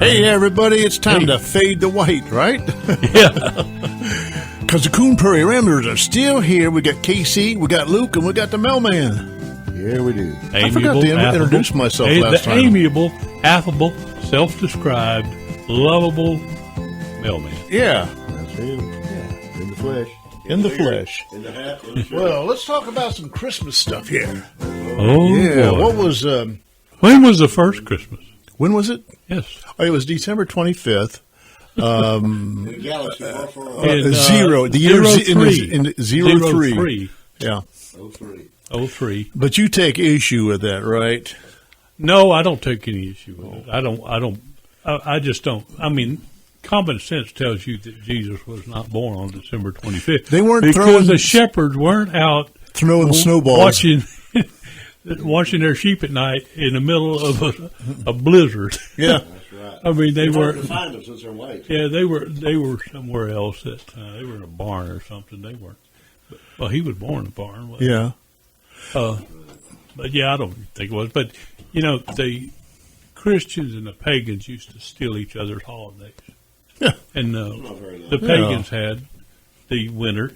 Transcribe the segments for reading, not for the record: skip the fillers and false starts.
Hey, everybody, it's time to fade to white, right? Yeah. Because the Coon Prairie Ramblers are still here. We got Casey, we got Luke, and we got the mailman. Yeah, we do. I forgot to introduce myself last time. The amiable, affable, self-described, lovable mailman. Yeah. That's him. Yeah, in the flesh. In the flesh. In the hat. In the shirt. Well, let's talk about some Christmas stuff here. Oh, Yeah, boy. what was, When was the first Christmas? when was it? Yes. Oh, it was December 25th. In the galaxy far, far off. In, Zero. The year in 03. 03. Yeah. 03. 03. But you take issue with that, right? No, I don't take any issue with it. I just don't. I mean, common sense tells you that Jesus was not born on December 25th. They weren't because throwing the shepherds weren't out throwing snowballs. watching their sheep at night in the middle of a blizzard. Yeah. That's right. I mean, they were. To find them since they're late. Yeah, they were somewhere else. They were in a barn or something. They weren't. Well, he was born in a barn. Wasn't he? Yeah. But yeah, I don't think it was. But you know, the Christians and the pagans used to steal each other's holidays. Yeah. And Not very long. the pagans had the winter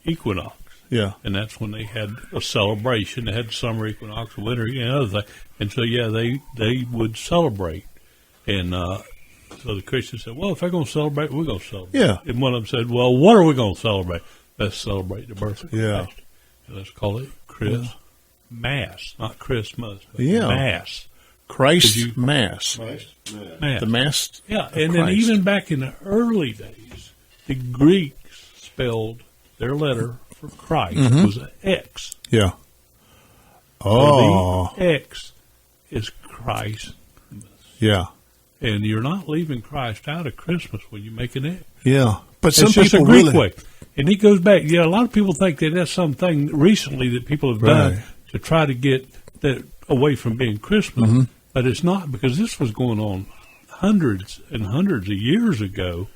equinox. Yeah. And that's when they had a celebration. They had summer equinox, winter, and other thing. And so, yeah, they would celebrate. And so the Christians said, well, if they're going to celebrate, we're going to celebrate. Yeah. And one of them said, well, what are we going to celebrate? Let's celebrate the birth of Christ. Yeah. And let's call it Mass, not Christmas, but Yeah. Mass. Christ Mass. Christ. Yeah. Mass. The Mass. Yeah, of and then Christ. even back in the early days, the Greeks spelled their letter for Christ was an X. Yeah. So Oh. the X is Christ. Yeah. And you're not leaving Christ out of Christmas when you make an X. Yeah. But some It's just a people Greek really. way. And it goes back. Yeah, a lot of people think that that's something recently that people have done Right. to try to get that away from being Christmas. But it's not, because this was going on hundreds and hundreds of years ago.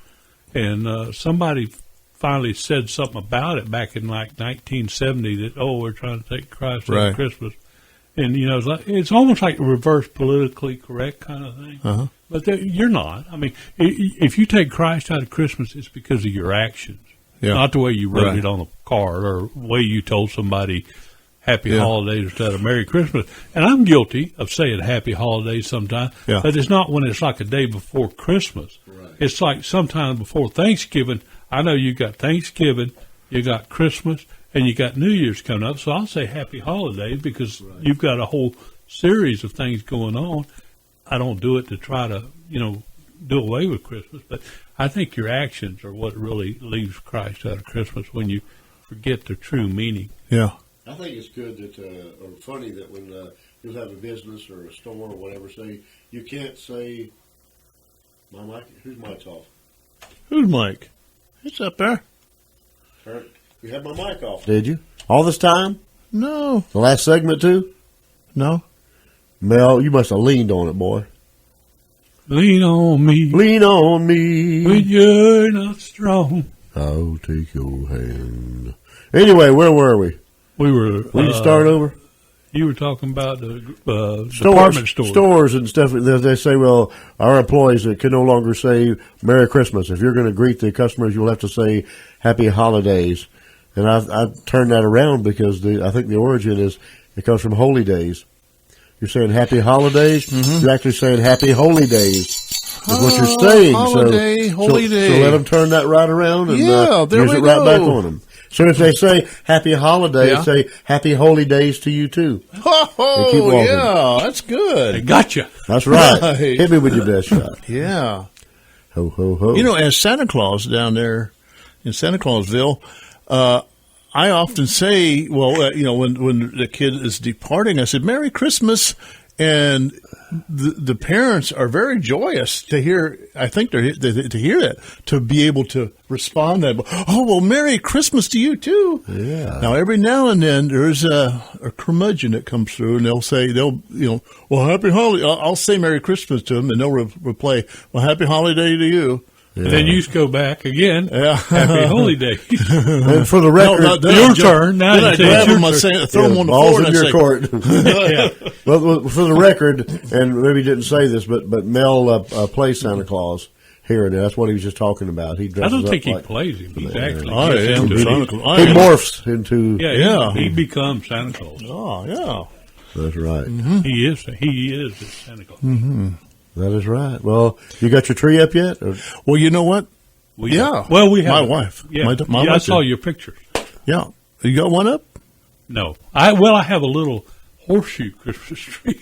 And somebody finally said something about it back in like 1970 that, we're trying to take Christ out Right. of Christmas. And, you know, it's almost like a reverse politically correct kind of thing. Uh-huh. But you're not. I mean, if you take Christ out of Christmas, it's because of your actions. Yeah. Not the way you wrote Right. it on a card or the way you told somebody Happy Yeah. Holidays instead of Merry Christmas. And I'm guilty of saying Happy Holidays sometimes, Yeah. but it's not when it's like a day before Christmas. Right. It's like sometime before Thanksgiving. I know you got Thanksgiving, you got Christmas, and you got New Year's coming up. So I'll say Happy Holidays because you've got a whole series of things going on. I don't do it to try to, do away with Christmas, but I think your actions are what really leaves Christ out of Christmas when you forget the true meaning. Yeah. I think it's good that, or funny that when you'll have a business or a store or whatever, say, you can't say, my mic, whose mic's off? Who's Mike? It's up there. You had my mic off. Did you? All this time? No. The last segment too? No. Mel, you must have leaned on it, boy. Lean on me Lean on me. when you're not strong. I'll take your hand. Anyway, where were we? We were. We can start over. You were talking about the department store. Stores and stuff. They say, well, our employees can no longer say Merry Christmas. If you're going to greet the customers, you'll have to say Happy Holidays. And I turned that around because I think the origin is it comes from Holy Days. You're saying Happy Holidays. You're actually saying Happy Holy Days. Is what you're saying. Holiday, holy day. So let them turn that right around and there use we it right go. back on them. So if they say Happy Holidays, Yeah. say Happy Holy Days to you too. And keep Oh, walking. yeah. That's I good. gotcha. That's right. Right. Hit me with your best shot. Yeah. Ho, ho, ho. As Santa Claus down there in Santa Clausville, I often say, when the kid is departing, I said, Merry Christmas. And the parents are very joyous to hear, I think to hear that, to be able to respond that, oh, well, Merry Christmas to you too. Yeah. Now, every now and then there's a curmudgeon that comes through and well, Happy Holiday. I'll say Merry Christmas to them and they'll reply, well, Happy Holiday to you. And then you just go back again. Yeah. Happy Holy Days. And for the record, Your turn. Now Then I grab them, I say, throw them on the balls floor, in and I your say, court. Yeah. Well, for the record, and maybe didn't say this, but Mel plays Santa Claus here and there. That's what he was just talking about. He I dresses don't think up he like, plays him. He's actually I gets am into it. Santa Claus. he morphs into. Yeah, he becomes Santa Claus. Oh, yeah. That's right. He is Santa Claus. That is right. Well, you got your tree up yet? Or? Well, you know what? Yeah. Well, we have my wife. Yeah, My I wife saw did. your pictures. Yeah. You got one up? No, I have a little horseshoe Christmas tree.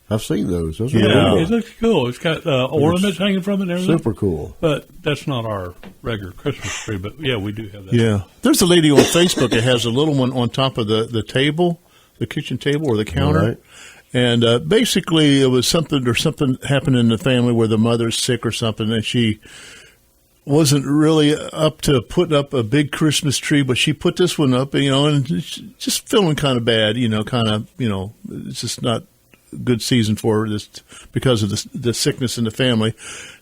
I've seen those. Those are Yeah. cool. It looks cool. It's got ornaments hanging from it and everything. Super cool. But that's not our regular Christmas tree. But yeah, we do have that. Yeah. There's a lady on Facebook that has a little one on top of the table, the kitchen table or the counter. Right. And basically, it was something happened in the family where the mother's sick or something, and she wasn't really up to putting up a big Christmas tree, but she put this one up, and just feeling kind of bad, it's just not a good season for her this because of the sickness in the family.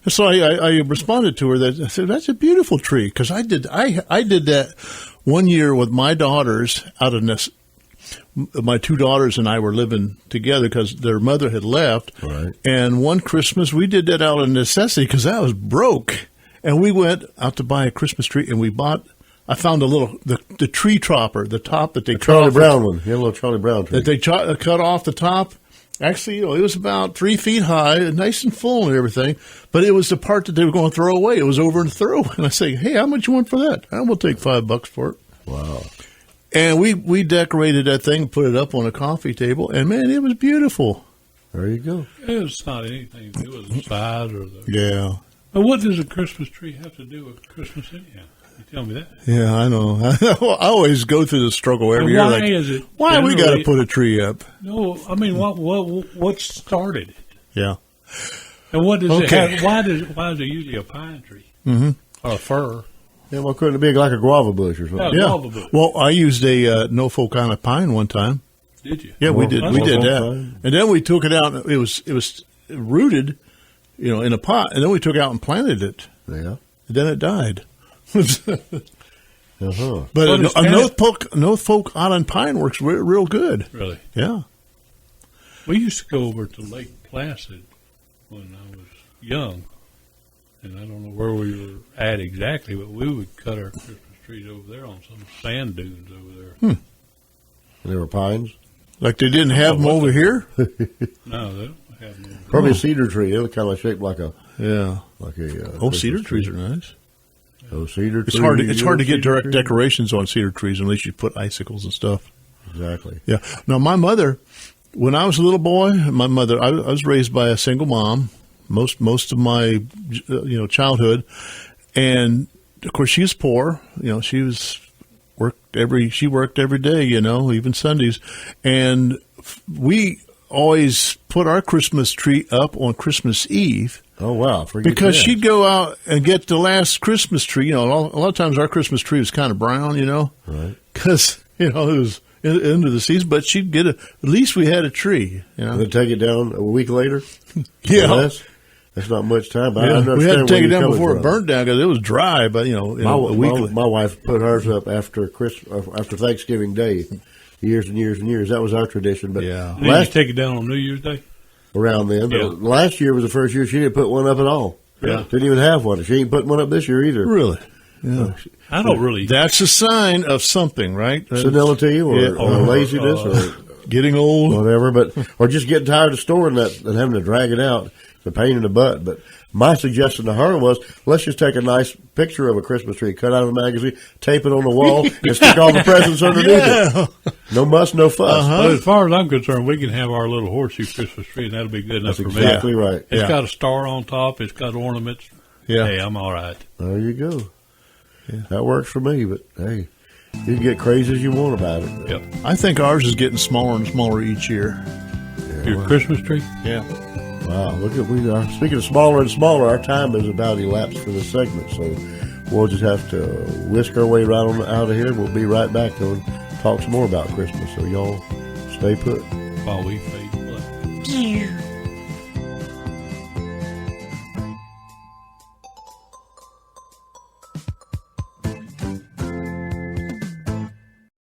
And so I responded to her that I said, that's a beautiful tree, because I did that one year with my daughters out of this. My two daughters and I were living together because their mother had left. Right. And one Christmas we did that out of necessity because I was broke. And we went out to buy a Christmas tree, and I found the tree topper, the top that they cut Charlie off. Brown one. Yeah, a little Charlie Brown tree. That they cut off the top. Actually, it was about 3 feet high, nice and full and everything. But it was the part that they were going to throw away. It was over and throw. And I say, hey, how much you want for that? I will take $5 for it. Wow. And we decorated that thing, put it up on a coffee table, and man, it was beautiful. There you go. It was not anything. It was the size or the. Yeah. But what does a Christmas tree have to do with Christmas anyhow? You tell me that. Yeah, I know. I always go through the struggle every year. Why is it? Why we got to generally- put a tree up? No, I mean, what started it? Yeah. And what does Okay. it have? Why is it usually a pine tree or a fir? Yeah, well, couldn't it be like a guava bush or something? Yeah. Yeah. Guava bush. Well, I used a Norfolk kind of pine one time. Did you? Yeah, we did. We did that, Pine. and then we took it out. It was rooted, in a pot, and then we took it out and planted it. Yeah. And then it died. Uh-huh. But What is a that? Norfolk Island pine works real good. Really? Yeah. We used to go over to Lake Placid when I was young, and I don't know where we were at exactly, but we would cut our Christmas trees over there on some sand dunes over there. There were pines. Like they didn't have them over here. No, they don't have no. Probably a cedar tree. It was kind of shaped like a Yeah. Christmas Cedar tree. trees are nice. Oh, cedar tree. It's hard to get cedar direct tree. decorations on cedar trees unless you put icicles and stuff. Exactly. Yeah. Now my mother, when I was a little boy, I was raised by a single mom most of my childhood, and of course she was poor. She worked every day. Even Sundays, and we always put our Christmas tree up on Christmas Eve. Oh, wow. Forget Because that. she'd go out and get the last Christmas tree. A lot of times our Christmas tree was kind of brown, Right. because it was into the season. But she'd get at least we had a tree. And then take it down a week later? Yeah. Well, that's not much time. But I Yeah, understand we had to where take it you're down coming before from. it burnt down because it was dry. But a week. My wife put hers up after Thanksgiving Day, years and years and years. That was our tradition. But Yeah. Did you take it down on New Year's Day? around then, Yeah. but last year was the first year she didn't put one up at all. Yeah. Didn't even have one. She ain't putting one up this year either. Really, yeah. I don't really. That's a sign of something, right? Senility or, Yeah. or laziness or Getting old. whatever, or just getting tired of storing that and having to drag it out. It's a pain in the butt. But my suggestion to her was, let's just take a nice picture of a Christmas tree, cut out of the magazine, tape it on the wall, and stick all the presents underneath it. No muss, no fuss. But as far as I'm concerned, we can have our little horseshoe Christmas tree, and that'll be good enough That's for exactly me. right. It's Yeah. got a star on top. It's got ornaments. Yeah. Hey, I'm all right. There you go. That works for me, but hey, you can get crazy as you want about it. Yep. I think ours is getting smaller and smaller each year. Your Christmas tree? Yeah. Wow, look at we are speaking of smaller and smaller. Our time is about elapsed for this segment, so we'll just have to whisk our way right on out of here. We'll be right back and talk some more about Christmas. So y'all stay put. While we fade away. Yeah.